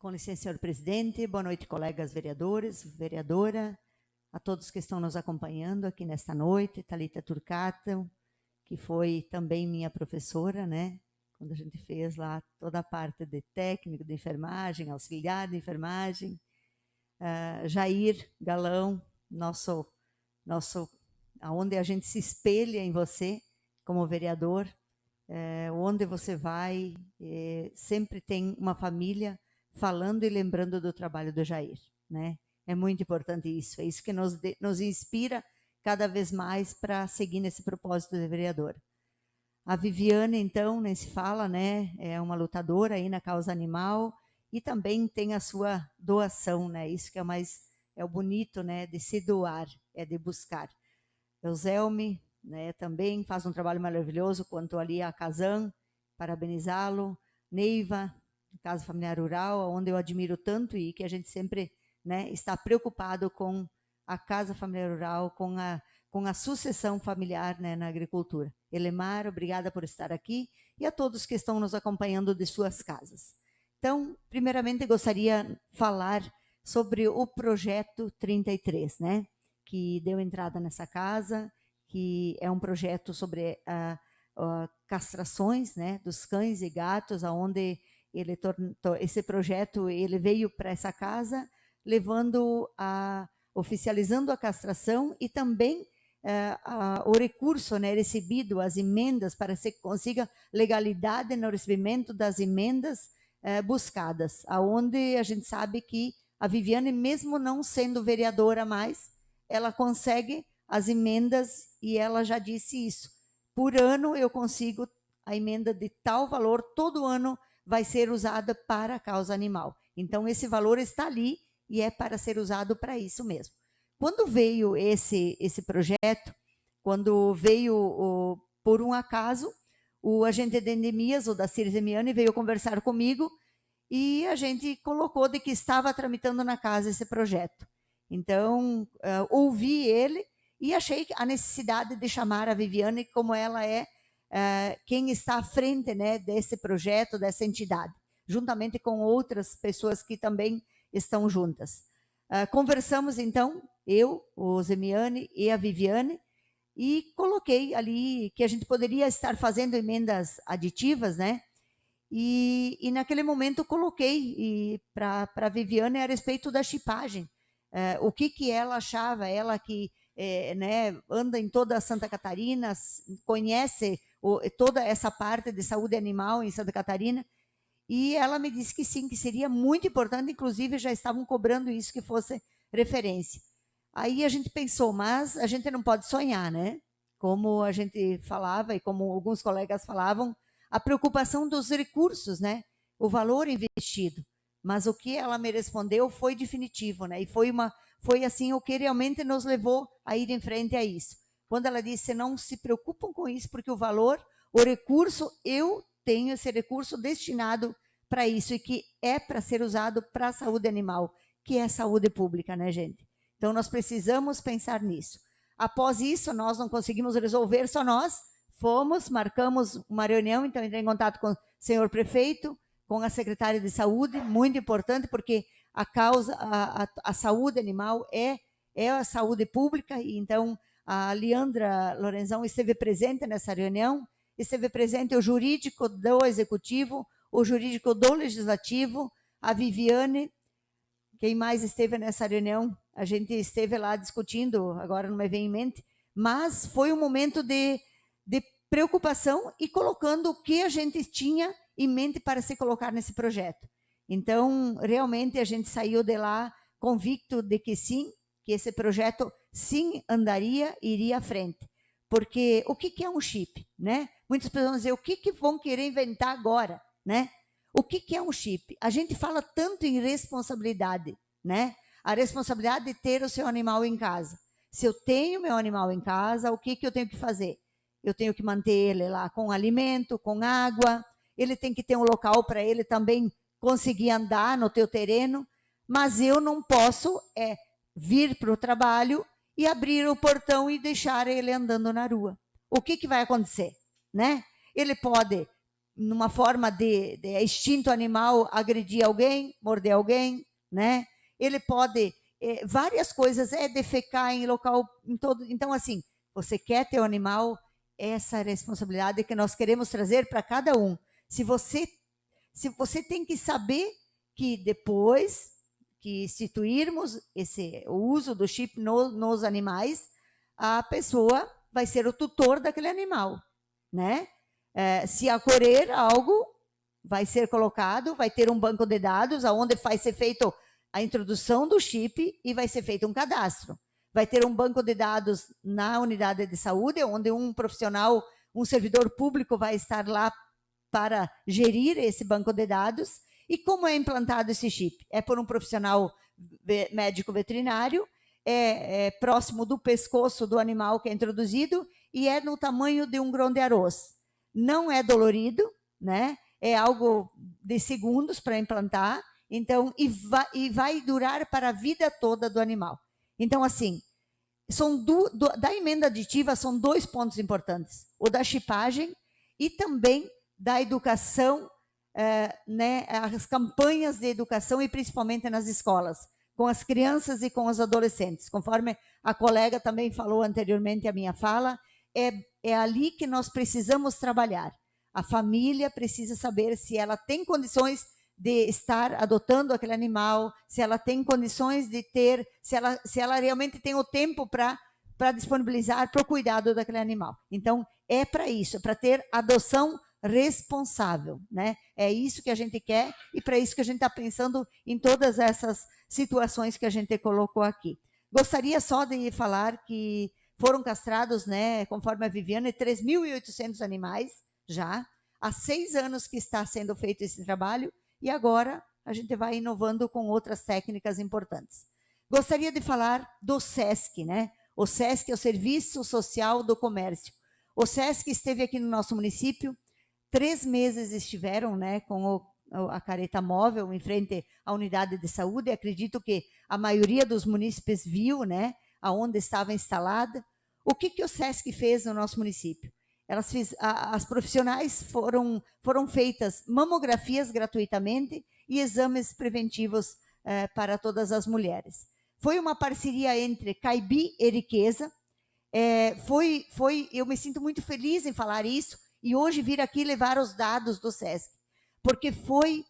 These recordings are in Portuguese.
Com licença, senhor presidente. Boa noite, colegas vereadores, vereadora, a todos que estão nos acompanhando aqui nesta noite. Thalita Turcato, que foi também minha professora, né? Quando a gente fez lá toda a parte de técnico de enfermagem, auxiliar de enfermagem. Jair Galão, aonde a gente se espelha em você como vereador, onde você vai, sempre tem uma família falando e lembrando do trabalho do Jair, né? É muito importante isso, é isso que nos inspira cada vez mais para seguir nesse propósito de vereador. A Viviane, então, nem se fala, né? É uma lutadora aí na causa animal e também tem a sua doação, né? Isso que é o bonito, né? De se doar, é de buscar. Euselme, né? Também faz um trabalho maravilhoso quanto ali a Casan, parabenizá-lo. Neiva, Casa Familiar Rural, onde eu admiro tanto e que a gente sempre, né, está preocupado com a Casa Familiar Rural, com a sucessão familiar, né, na agricultura. Elemar, obrigada por estar aqui e a todos que estão nos acompanhando de suas casas. Então, primeiramente, gostaria de falar sobre o projeto 33, né, que deu entrada nessa casa, que é um projeto sobre castrações, né, dos cães e gatos, aonde esse projeto ele veio para essa casa, oficializando a castração e também o recurso, né, recebido, as emendas, para que se consiga legalidade no recebimento das emendas buscadas, aonde a gente sabe que a Viviane, mesmo não sendo vereadora mais, ela consegue as emendas e ela já disse isso. Por ano eu consigo a emenda de tal valor, todo ano vai ser usada para a causa animal. Então, esse valor está ali e é para ser usado para isso mesmo. Quando veio esse projeto, quando veio, por um acaso, o agente de endemias, o Dacir Zemiani, veio conversar comigo e a gente colocou de que estava tramitando na casa esse projeto. Então, ouvi ele e achei a necessidade de chamar a Viviane, como ela é quem está à frente, né, desse projeto, dessa entidade, juntamente com outras pessoas que também estão juntas. Conversamos, então, eu, o Zemiani e a Viviane, e coloquei ali que a gente poderia estar fazendo emendas aditivas, né? E naquele momento coloquei para a Viviane a respeito da chipagem. O que ela achava, ela que né, anda em toda Santa Catarina, conhece toda essa parte de saúde animal em Santa Catarina, e ela me disse que sim, que seria muito importante, inclusive já estavam cobrando isso que fosse referência. Aí a gente pensou, mas a gente não pode sonhar, né? Como a gente falava e como alguns colegas falavam, a preocupação dos recursos, né? O valor investido. Mas o que ela me respondeu foi definitivo, né? E foi assim o que realmente nos levou a ir em frente a isso. Quando ela disse, não se preocupam com isso, porque o recurso, eu tenho esse recurso destinado para isso e que é para ser usado para a saúde animal, que é saúde pública, né, gente? Então, nós precisamos pensar nisso. Após isso, nós não conseguimos resolver só nós, marcamos uma reunião, então entrei em contato com o senhor prefeito, com a secretária de saúde, muito importante, porque a saúde animal é a saúde pública, e então a Leandra Lorenzão esteve presente nessa reunião, esteve presente o jurídico do executivo, o jurídico do legislativo, a Viviane. Quem mais esteve nessa reunião? A gente esteve lá discutindo, agora não me vem em mente, mas foi um momento de preocupação e colocando o que a gente tinha em mente para se colocar nesse projeto. Então, realmente, a gente saiu de lá convicto de que sim, que esse projeto sim andaria, iria à frente. Porque o que é um chip, né? Muitas pessoas vão dizer, o que vão querer inventar agora, né? O que é um chip? A gente fala tanto em responsabilidade, né? A responsabilidade de ter o seu animal em casa. Se eu tenho meu animal em casa, o que eu tenho que fazer? Eu tenho que manter ele lá com alimento, com água, ele tem que ter um local para ele também conseguir andar no teu terreno, mas eu não posso vir para o trabalho e abrir o portão e deixar ele andando na rua. O que vai acontecer, né? Ele pode numa forma de instinto animal, agredir alguém, morder alguém, né? Ele pode, várias coisas, defecar em local, em todo. Então, assim, você quer ter um animal, essa é a responsabilidade que nós queremos trazer para cada um. Se você tem que saber que depois que instituirmos o uso do chip nos animais, a pessoa vai ser o tutor daquele animal, né? Se ocorrer algo, vai ser colocado, vai ter um banco de dados onde vai ser feito a introdução do chip e vai ser feito um cadastro. Vai ter um banco de dados na unidade de saúde, onde um profissional, um servidor público vai estar lá para gerir esse banco de dados. E como é implantado esse chip? É por um profissional médico veterinário, próximo do pescoço do animal que é introduzido e é no tamanho de um grão de arroz. Não é dolorido, né? É algo de segundos para implantar, então, e vai durar para a vida toda do animal. Então, assim, da emenda aditiva são 2 pontos importantes: o da chipagem e também da educação, né, as campanhas de educação e principalmente nas escolas, com as crianças e com os adolescentes. Conforme a colega também falou anteriormente à minha fala, é ali que nós precisamos trabalhar. A família precisa saber se ela tem condições de estar adotando aquele animal, se ela tem condições de ter, se ela realmente tem o tempo para disponibilizar para o cuidado daquele animal. Então, é para isso, é para ter adoção responsável, né? É isso que a gente quer e para isso que a gente está pensando em todas essas situações que a gente colocou aqui. Gostaria só de falar que foram castrados, né, conforme a Viviane, 3.800 animais já. Há 6 anos que está sendo feito esse trabalho e agora a gente vai inovando com outras técnicas importantes. Gostaria de falar do SESC, né? O SESC é o Serviço Social do Comércio. O SESC esteve aqui no nosso município, 3 meses estiveram, né, com a careta móvel em frente à unidade de saúde. Acredito que a maioria dos munícipes viu, né, aonde estava instalada. O que o SESC fez no nosso município? As profissionais foram feitas mamografias gratuitamente e exames preventivos para todas as mulheres. Foi uma parceria entre Caibi e Riqueza. Eu me sinto muito feliz em falar isso e hoje vir aqui levar os dados do SESC, porque foi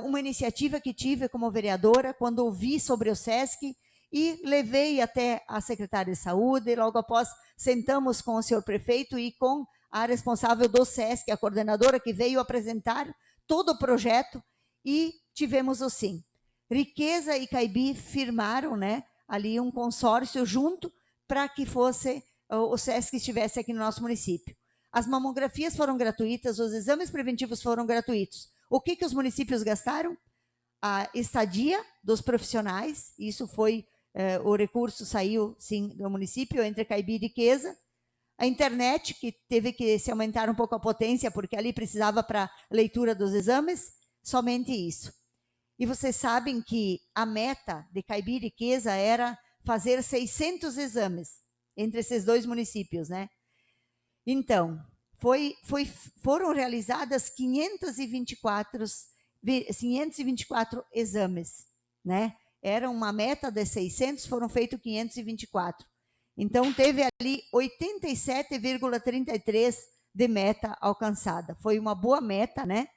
uma iniciativa que tive como vereadora quando ouvi sobre o SESC e levei até a secretária de saúde, e logo após sentamos com o senhor prefeito e com a responsável do SESC, a coordenadora, que veio apresentar todo o projeto e tivemos o sim. Riqueza e Caibi firmaram, né, ali um consórcio junto para que fosse o SESC estivesse aqui no nosso município. As mamografias foram gratuitas, os exames preventivos foram gratuitos. O que os municípios gastaram? A estadia dos profissionais, isso foi, o recurso saiu, sim, do município, entre Caibi e Riqueza. A internet, que teve que se aumentar um pouco a potência, porque ali precisava para leitura dos exames, somente isso. E vocês sabem que a meta de Caibi e Riqueza era fazer 600 exames entre esses 2 municípios, né? Então, foram realizadas 524 exames, né? Era uma meta de 600, foram feitos 524. Então, teve ali 87,33 de meta alcançada. Foi uma boa meta, né?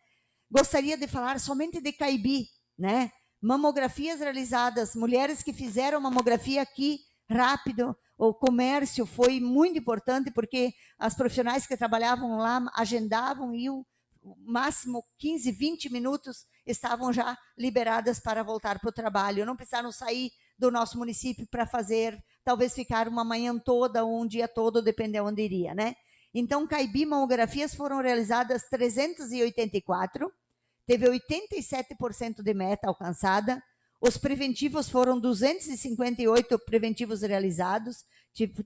Gostaria de falar somente de Caibi, né? Mamografias realizadas, mulheres que fizeram mamografia aqui rápido. O comércio foi muito importante, porque as profissionais que trabalhavam lá agendavam e o máximo 15, 20 minutos estavam já liberadas para voltar para o trabalho. Não precisaram sair do nosso município para fazer, talvez ficar uma manhã toda ou um dia todo, dependendo onde iria, né? Então, Caibi mamografias foram realizadas 384, teve 87% de meta alcançada. Os preventivos foram 258 preventivos realizados,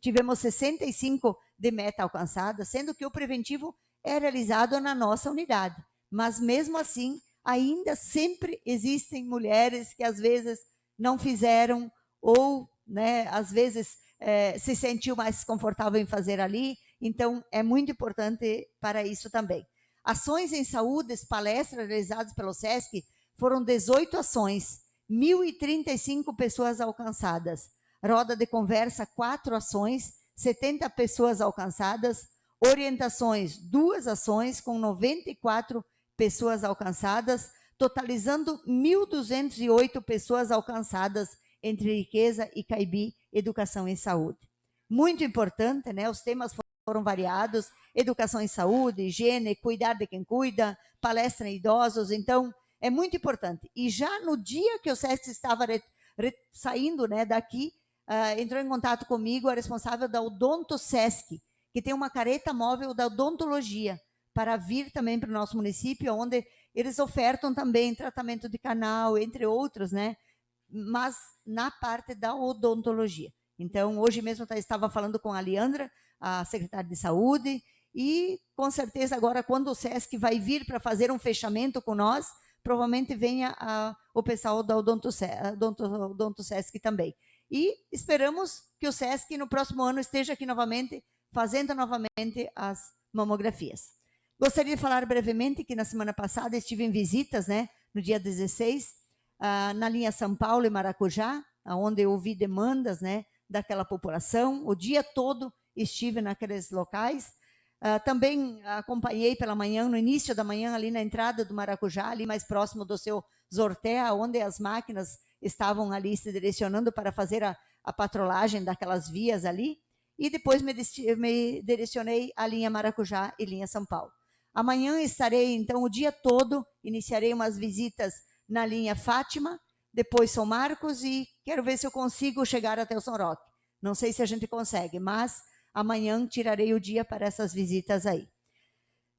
tivemos 65 de meta alcançada, sendo que o preventivo é realizado na nossa unidade. Mas mesmo assim, ainda sempre existem mulheres que às vezes não fizeram ou, né, às vezes se sentiu mais confortável em fazer ali. Então, é muito importante para isso também. Ações em saúde, palestras realizadas pelo SESC, foram 18 ações, 1.035 pessoas alcançadas. Roda de conversa, 4 ações, 70 pessoas alcançadas. Orientações, 2 ações, com 94 pessoas alcançadas, totalizando 1.208 pessoas alcançadas entre riqueza e Caibi, educação e saúde. Muito importante, né? Os temas foram variados: educação e saúde, higiene, cuidar de quem cuida, palestra em idosos. Então, é muito importante. E já no dia que o SESC estava saindo, né, daqui, entrou em contato comigo a responsável da Odonto SESC, que tem uma careta móvel da odontologia, para vir também para o nosso município, onde eles ofertam também tratamento de canal, entre outros, né? Mas na parte da odontologia. Então, hoje mesmo eu estava falando com a Leandra, a secretária de saúde, e com certeza agora, quando o SESC vai vir para fazer um fechamento com nós, provavelmente venha o pessoal da Odonto SESC também. E esperamos que o SESC no próximo ano esteja aqui novamente, fazendo novamente as mamografias. Gostaria de falar brevemente que na semana passada estive em visitas, né, no dia 16, na linha São Paulo e Maracujá, onde eu ouvi demandas, né, daquela população. O dia todo estive naqueles locais. Também acompanhei pela manhã, no início da manhã, ali na entrada do Maracujá, ali mais próximo do seu Zortea, onde as máquinas estavam ali se direcionando para fazer a patrolagem daquelas vias ali. E depois me direcionei à linha Maracujá e linha São Paulo. Amanhã estarei, então, o dia todo, iniciarei umas visitas na linha Fátima, depois São Marcos, e quero ver se eu consigo chegar até o São Roque. Não sei se a gente consegue, mas amanhã tirarei o dia para essas visitas aí.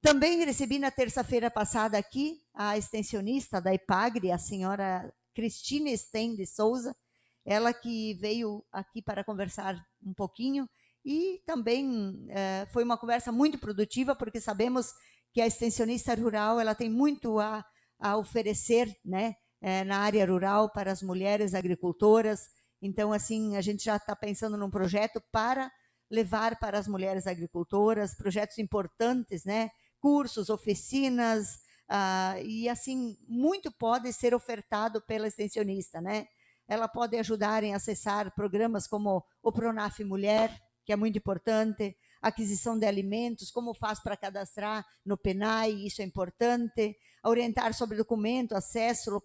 Também recebi na terça-feira passada aqui a extensionista da IPAGRE, a senhora Cristina Sten de Souza, ela que veio aqui para conversar um pouquinho, e também foi uma conversa muito produtiva, porque sabemos que a extensionista rural ela tem muito a oferecer, né, na área rural para as mulheres agricultoras. Então, assim, a gente já está pensando num projeto para levar para as mulheres agricultoras, projetos importantes, né, cursos, oficinas, e assim, muito pode ser ofertado pela extensionista, né? Ela pode ajudar em acessar programas como o Pronaf Mulher, que é muito importante, aquisição de alimentos, como faz para cadastrar no PENAI, isso é importante, orientar sobre documento, acesso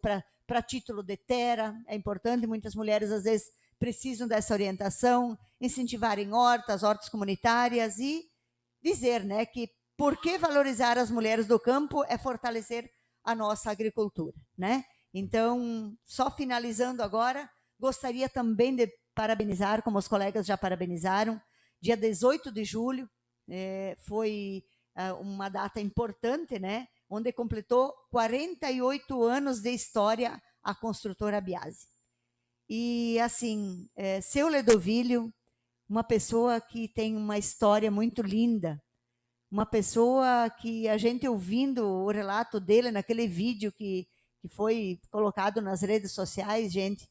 para título de terra, é importante, muitas mulheres às vezes precisam dessa orientação, incentivar em hortas comunitárias e dizer, né, que por que valorizar as mulheres do campo é fortalecer a nossa agricultura, né? Então, só finalizando agora, gostaria também de parabenizar, como os colegas já parabenizaram, dia 18 de julho, foi uma data importante, né? Onde completou 48 anos de história a construtora Biase. E, assim, seu Ledovílio, uma pessoa que tem uma história muito linda, uma pessoa que a gente ouvindo o relato dele naquele vídeo que foi colocado nas redes sociais, gente,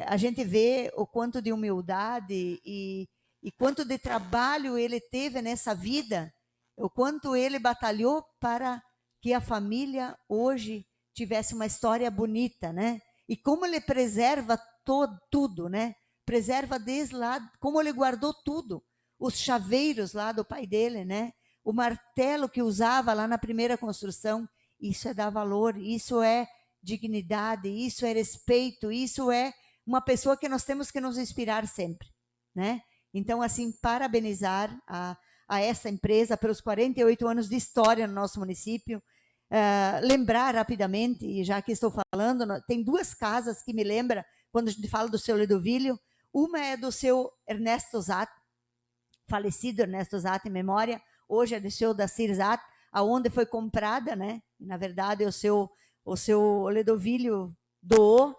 a gente vê o quanto de humildade e quanto de trabalho ele teve nessa vida, o quanto ele batalhou para que a família hoje tivesse uma história bonita, né? E como ele preserva tudo, né? Preserva desde lá, como ele guardou tudo, os chaveiros lá do pai dele, né? O martelo que usava lá na primeira construção, isso é dar valor, isso é dignidade, isso é respeito, isso é uma pessoa que nós temos que nos inspirar sempre, né? Então, assim, parabenizar a essa empresa pelos 48 anos de história no nosso município. Lembrar rapidamente, já que estou falando, tem 2 casas que me lembram quando a gente fala do seu Ledovílio. Uma é do seu Ernesto Zat, falecido Ernesto Zat em memória, hoje é do seu Dacir Zat, aonde foi comprada, né? Na verdade, o seu Ledovílio doou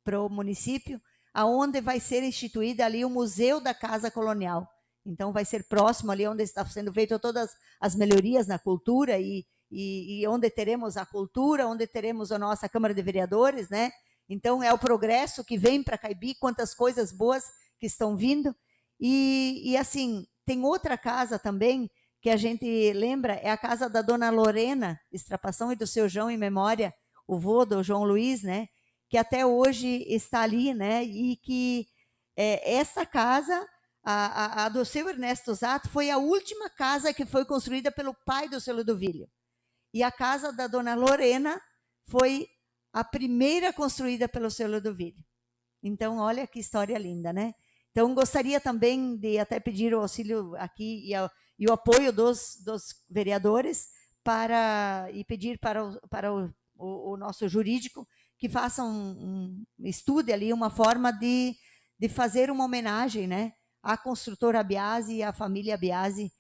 para o município, aonde vai ser instituída ali o Museu da Casa Colonial. Então, vai ser próximo ali onde está sendo feito todas as melhorias na cultura e onde teremos a cultura, onde teremos a nossa Câmara de Vereadores, né? Então, é o progresso que vem para Caibi, quantas coisas boas que estão vindo. E assim, tem outra casa também, que a gente lembra é a casa da dona Lorena Estrapação e do seu João, em memória, o vô do João Luiz, né? Que até hoje está ali, né? E que essa casa, a do seu Ernesto Zato, foi a última casa que foi construída pelo pai do seu Ludovílio. E a casa da dona Lorena foi a primeira construída pelo seu Ludovílio. Então, olha que história linda, né? Então, gostaria também de até pedir o auxílio aqui e o apoio dos vereadores e pedir para o nosso jurídico que faça estude ali uma forma de fazer uma homenagem, né, à construtora Biasi e à família Biasi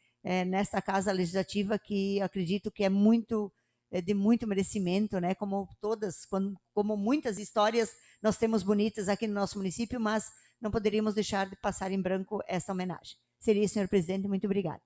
nesta casa legislativa, que acredito que é de muito merecimento, né, como muitas histórias nós temos bonitas aqui no nosso município, mas não poderíamos deixar de passar em branco essa homenagem. Seria, senhor presidente, muito obrigada.